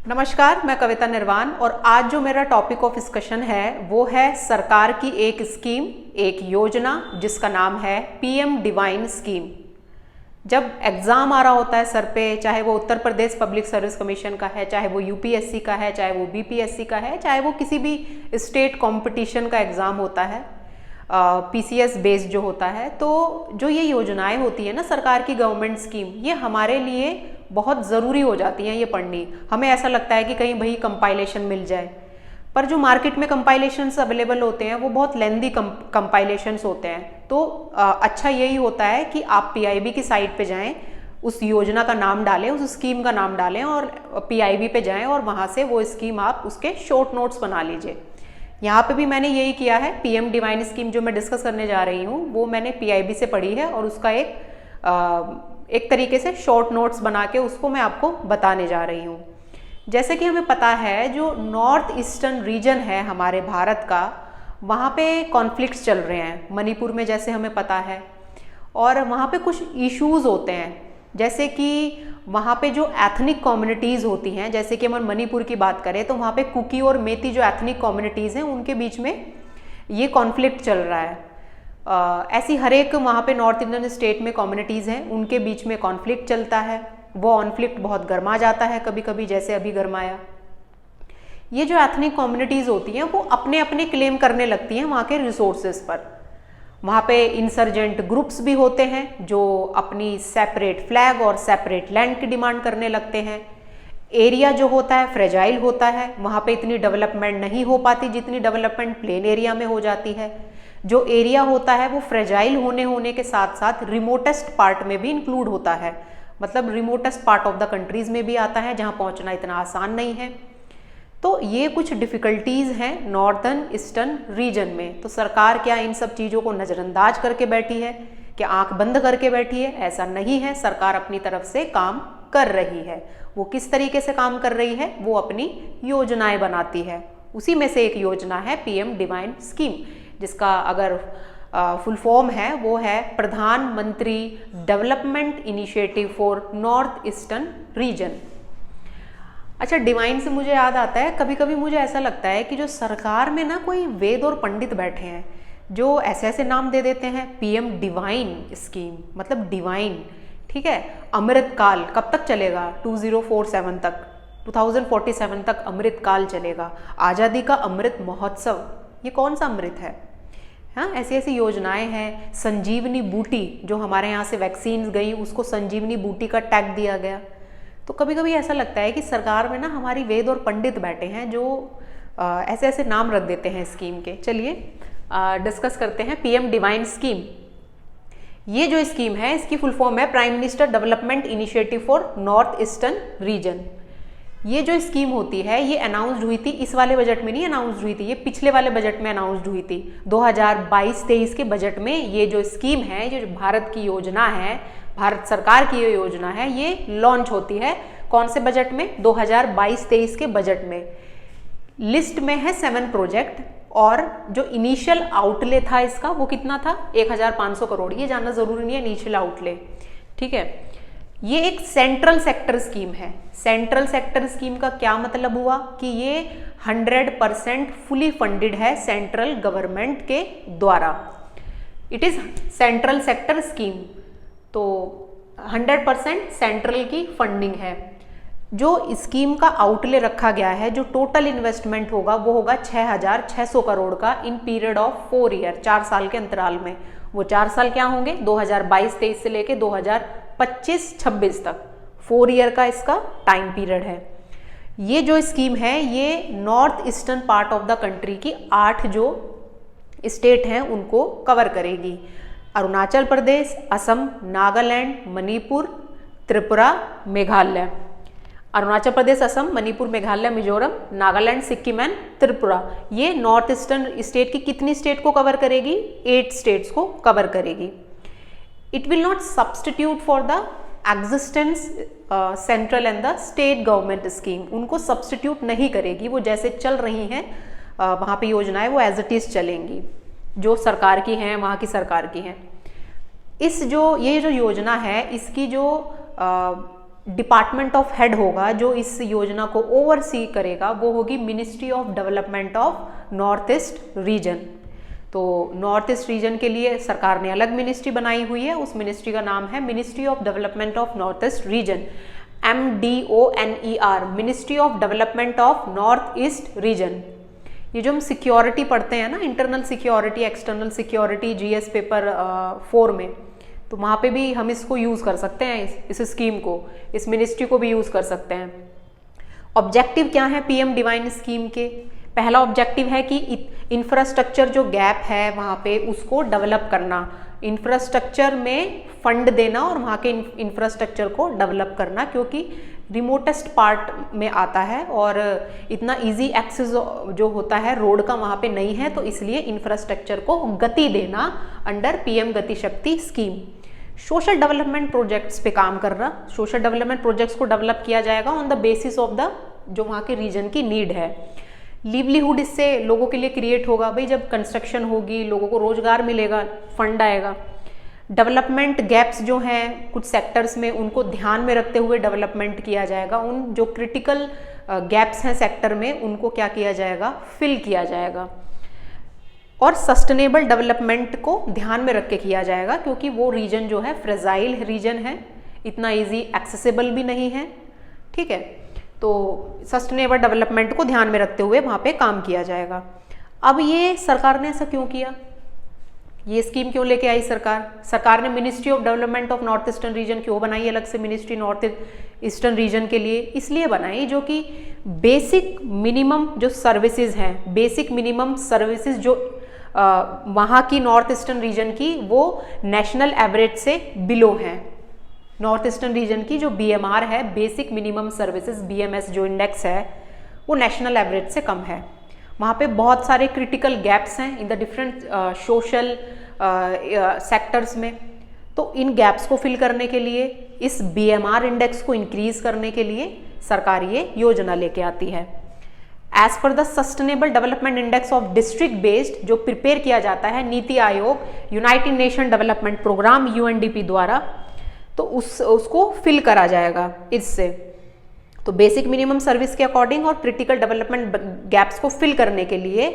नमस्कार, मैं कविता निर्वाण और आज जो मेरा टॉपिक ऑफ डिस्कशन है वो है सरकार की एक स्कीम, एक योजना जिसका नाम है पीएम डिवाइन स्कीम। जब एग्ज़ाम आ रहा होता है सर पे, चाहे वो Uttar Pradesh public service commission का है, चाहे वो यूपीएससी का है, चाहे वो बीपीएससी का है, चाहे वो किसी भी स्टेट कंपटीशन का एग्ज़ाम होता है, पीसीएस बेस्ड जो होता है, तो जो ये योजनाएं होती है ना सरकार की गवर्नमेंट स्कीम, ये हमारे लिए बहुत ज़रूरी हो जाती हैं ये पढ़नी। हमें ऐसा लगता है कि कहीं भाई कंपाइलेशन मिल जाए, पर जो मार्केट में कंपाइलेशंस अवेलेबल होते हैं वो बहुत लेंदी कंपाइलेशंस होते हैं। तो अच्छा यही होता है कि आप पीआईबी की साइट पे जाएं, उस योजना का नाम डालें, उस स्कीम का नाम डालें और पीआईबी पे जाएं और वहाँ से वो स्कीम आप उसके शॉर्ट नोट्स बना लीजिए। यहाँ पे भी मैंने यही किया है। पीएम डिवाइन स्कीम जो मैं डिस्कस करने जा रही हूँ वो मैंने पीआईबी से पढ़ी है और उसका एक तरीके से शॉर्ट नोट्स बना के उसको मैं आपको बताने जा रही हूँ। जैसे कि हमें पता है जो नॉर्थ ईस्टर्न रीजन है हमारे भारत का, वहाँ पे कॉन्फ्लिक्ट्स चल रहे हैं। मणिपुर में जैसे हमें पता है, और वहाँ पे कुछ इश्यूज होते हैं, जैसे कि वहाँ पे जो एथनिक कम्युनिटीज़ होती हैं, जैसे कि हम मणिपुर की बात करें तो वहाँ पे कुकी और मेती जो एथनिक कम्युनिटीज़ हैं उनके बीच में ये कॉन्फ्लिक्ट चल रहा है। ऐसी हर एक वहाँ पे नॉर्थ इंडियन स्टेट में कम्युनिटीज़ हैं, उनके बीच में कॉन्फ्लिक्ट चलता है। वो कॉन्फ्लिक्ट बहुत गर्मा जाता है कभी कभी, जैसे अभी गर्माया। ये जो एथनिक कम्युनिटीज़ होती हैं वो अपने अपने क्लेम करने लगती हैं वहाँ के रिसोर्सेज पर। वहाँ पे इंसर्जेंट ग्रुप्स भी होते हैं जो अपनी सेपरेट फ्लैग और सेपरेट लैंड की डिमांड करने लगते हैं। एरिया जो होता है फ्रेजाइल होता है, वहाँ पे इतनी डेवलपमेंट नहीं हो पाती जितनी डेवलपमेंट प्लेन एरिया में हो जाती है। जो एरिया होता है वो फ्रेजाइल होने के साथ साथ रिमोटेस्ट पार्ट में भी इंक्लूड होता है, मतलब remotest part of the countries में भी आता है जहाँ पहुँचना इतना आसान नहीं है। तो ये कुछ डिफ़िकल्टीज़ हैं नॉर्थर्न ईस्टर्न रीजन में। तो सरकार क्या इन सब चीज़ों को नज़रअंदाज करके बैठी है, क्या आंख बंद करके बैठी है? ऐसा नहीं है, सरकार अपनी तरफ से काम कर रही है। वो किस तरीके से काम कर रही है? वो अपनी योजनाएं बनाती है। उसी में से एक योजना है पीएम डिवाइन स्कीम, जिसका अगर फुल फॉर्म है वो है प्रधानमंत्री development initiative for north eastern region. अच्छा, डिवाइन से मुझे याद आता है, कभी कभी मुझे ऐसा लगता है कि जो सरकार में ना कोई वेद और पंडित बैठे हैं जो ऐसे ऐसे नाम दे देते हैं। पीएम डिवाइन स्कीम मतलब डिवाइन, ठीक है। अमृत काल कब तक चलेगा? 2047 तक, 2047 तक अमृत काल चलेगा। आज़ादी का अमृत महोत्सव, ये कौन सा अमृत है? हाँ, ऐसी ऐसी योजनाएं हैं। संजीवनी बूटी, जो हमारे यहाँ से वैक्सीन गई उसको संजीवनी बूटी का टैग दिया गया। तो कभी कभी ऐसा लगता है कि सरकार में ना हमारी वेद और पंडित बैठे हैं जो ऐसे ऐसे नाम रख देते हैं स्कीम के। चलिए डिस्कस करते हैं पीएम डिवाइन स्कीम। ये जो स्कीम है इसकी फुल फॉर्म है prime minister development initiative for north eastern region. ये जो स्कीम होती है ये अनाउंस्ड हुई थी, इस वाले बजट में नहीं अनाउंस्ड हुई थी, ये पिछले वाले बजट में अनाउंस्ड हुई थी। 2022-23 के बजट में ये जो स्कीम है, ये जो भारत की योजना है, भारत सरकार की ये योजना है, ये लॉन्च होती है। कौन से बजट में? 2022-23 के बजट में। लिस्ट में है 7 प्रोजेक्ट और जो इनिशियल आउटले था इसका वो कितना था? 1500 करोड़। ये जानना जरूरी नहीं है इनिशियल आउटले, ठीक है। ये एक सेंट्रल सेक्टर स्कीम है। सेंट्रल सेक्टर स्कीम का क्या मतलब हुआ कि ये 100% फुली फंडेड है सेंट्रल गवर्नमेंट के द्वारा। It is central sector scheme, तो 100% सेंट्रल की फंडिंग है। जो स्कीम का आउटले रखा गया है, जो टोटल इन्वेस्टमेंट होगा वो होगा 6600 करोड़ का इन पीरियड ऑफ 4 ईयर, 4 साल के अंतराल में। वो 4 साल क्या होंगे? 2022-23 से लेके 2025-26 तक, 4 ईयर का इसका टाइम पीरियड है। ये जो स्कीम है ये north eastern part of the country की 8 जो स्टेट हैं उनको कवर करेगी। अरुणाचल प्रदेश, असम, नागालैंड, मणिपुर, त्रिपुरा, मेघालय। अरुणाचल प्रदेश, असम, मणिपुर, मेघालय, मिजोरम, नागालैंड, सिक्किम एंड त्रिपुरा। ये नॉर्थ ईस्टर्न स्टेट की कितनी स्टेट को कवर करेगी? 8 स्टेट्स को कवर करेगी। It will not substitute for the existence central and the state government scheme. उनको सब्सटीट्यूट नहीं करेगी, वो जैसे चल रही हैं वहाँ पे योजनाएं वो एज इट इज चलेंगी, जो सरकार की हैं वहाँ की सरकार की हैं। ये जो योजना है इसकी जो डिपार्टमेंट ऑफ हेड होगा जो इस योजना को ओवरसी करेगा, वो होगी ministry of development of north east region. तो नॉर्थ ईस्ट रीजन के लिए सरकार ने अलग मिनिस्ट्री बनाई हुई है, उस मिनिस्ट्री का नाम है ministry of development of north east region, MDONER, ministry of development of north east region. ये जो हम सिक्योरिटी पढ़ते हैं ना, internal security, external security, GS paper 4 में, तो वहाँ पे भी हम इसको यूज़ कर सकते हैं, इस स्कीम को, इस मिनिस्ट्री को भी यूज़ कर सकते हैं। ऑब्जेक्टिव क्या है PM डिवाइन स्कीम के? पहला ऑब्जेक्टिव है कि इंफ्रास्ट्रक्चर जो गैप है वहाँ पे उसको डेवलप करना, इंफ्रास्ट्रक्चर में फंड देना और वहाँ के इंफ्रास्ट्रक्चर को डेवलप करना, क्योंकि रिमोटेस्ट पार्ट में आता है और इतना इजी एक्सेस जो होता है रोड का वहाँ पे नहीं है, तो इसलिए इंफ्रास्ट्रक्चर को गति देना अंडर PM गति शक्ति स्कीम। सोशल डेवलपमेंट प्रोजेक्ट्स पे काम करना, सोशल डेवलपमेंट प्रोजेक्ट्स को डेवलप किया जाएगा on the basis of the जो वहाँ के रीजन की नीड है। लिवलीहुड इससे लोगों के लिए क्रिएट होगा, भाई जब कंस्ट्रक्शन होगी लोगों को रोजगार मिलेगा, फंड आएगा। डेवलपमेंट गैप्स जो हैं कुछ सेक्टर्स में, उनको ध्यान में रखते हुए डेवलपमेंट किया जाएगा, उन जो क्रिटिकल गैप्स हैं सेक्टर में उनको क्या किया जाएगा, फिल किया जाएगा। और सस्टेनेबल डेवलपमेंट को ध्यान में रख के किया जाएगा, क्योंकि वो रीजन जो है फ्रेजाइल रीजन है, इतना इजी एक्सेसिबल भी नहीं है, ठीक है। तो सस्टेनेबल डेवलपमेंट को ध्यान में रखते हुए वहाँ पे काम किया जाएगा। अब ये सरकार ने ऐसा क्यों किया, ये स्कीम क्यों लेके आई सरकार ने ministry of development of north eastern region क्यों बनाई, अलग से मिनिस्ट्री नॉर्थ ईस्टर्न रीजन के लिए? इसलिए बनाई जो कि बेसिक मिनिमम जो सर्विसेज हैं, बेसिक मिनिमम सर्विसेज जो वहाँ की नॉर्थ ईस्टर्न रीजन की, वो नेशनल एवरेज से बिलो हैं। नॉर्थ ईस्टर्न रीजन की जो BMR है, बेसिक मिनिमम सर्विसेज, BMS जो इंडेक्स है, वो नेशनल एवरेज से कम है। वहाँ पे बहुत सारे क्रिटिकल गैप्स हैं in the different social sectors में, तो इन गैप्स को फिल करने के लिए, इस BMR इंडेक्स को इंक्रीज करने के लिए सरकार ये योजना लेके आती है। As per the sustainable development index of district based, जो प्रिपेयर किया जाता है NITI Aayog, United Nation Development Programme UNDP द्वारा, तो उसको फिल करा जाएगा इससे। तो बेसिक मिनिमम सर्विस के अकॉर्डिंग और क्रिटिकल डेवलपमेंट गैप्स को फिल करने के लिए,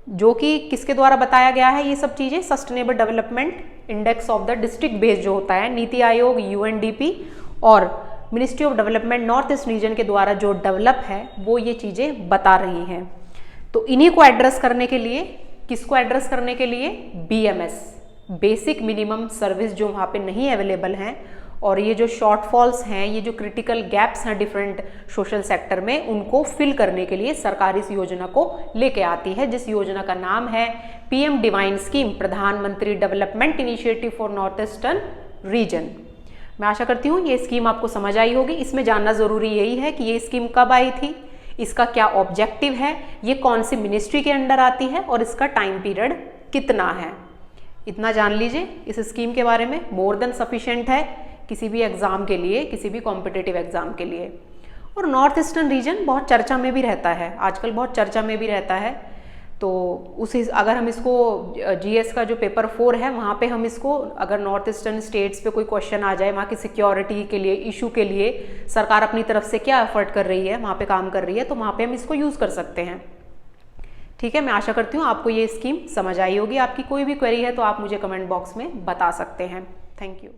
जो कि किसके द्वारा बताया गया है ये सब चीज़ें, sustainable development index of the district based जो होता है, नीति आयोग, UNDP और ministry of development north east region के द्वारा जो डेवलप है, वो ये चीज़ें बता रही हैं। तो इन्हीं को एड्रेस करने के लिए, किसको एड्रेस करने के लिए, BMS, बेसिक मिनिमम सर्विस जो वहाँ पे नहीं अवेलेबल हैं, और ये जो शॉर्टफॉल्स हैं, ये जो क्रिटिकल गैप्स हैं डिफरेंट सोशल सेक्टर में, उनको फिल करने के लिए सरकार इस योजना को लेके आती है, जिस योजना का नाम है PM डिवाइन स्कीम, प्रधानमंत्री development initiative for north eastern region. मैं आशा करती हूँ ये स्कीम आपको समझ आई होगी। इसमें जानना ज़रूरी यही है कि ये स्कीम कब आई थी, इसका क्या ऑब्जेक्टिव है, ये कौन सी मिनिस्ट्री के अंडर आती है और इसका टाइम पीरियड कितना है। इतना जान लीजिए इस स्कीम के बारे में, मोर देन सफिशिएंट है किसी भी एग्ज़ाम के लिए, किसी भी कॉम्पिटिटिव एग्ज़ाम के लिए। और नॉर्थ ईस्टर्न रीजन बहुत चर्चा में भी रहता है, आजकल बहुत चर्चा में भी रहता है। तो अगर हम इसको GS का जो पेपर 4 है वहाँ पे हम इसको, अगर नॉर्थ ईस्टर्न स्टेट्स पे कोई क्वेश्चन आ जाए, वहाँ की सिक्योरिटी के लिए, इशू के लिए सरकार अपनी तरफ से क्या एफर्ट कर रही है, वहाँ पे काम कर रही है, तो वहाँ पे हम इसको यूज़ कर सकते हैं। ठीक है, मैं आशा करती हूँ आपको ये स्कीम समझ आई होगी। आपकी कोई भी क्वेरी है तो आप मुझे कमेंट बॉक्स में बता सकते हैं। Thank you.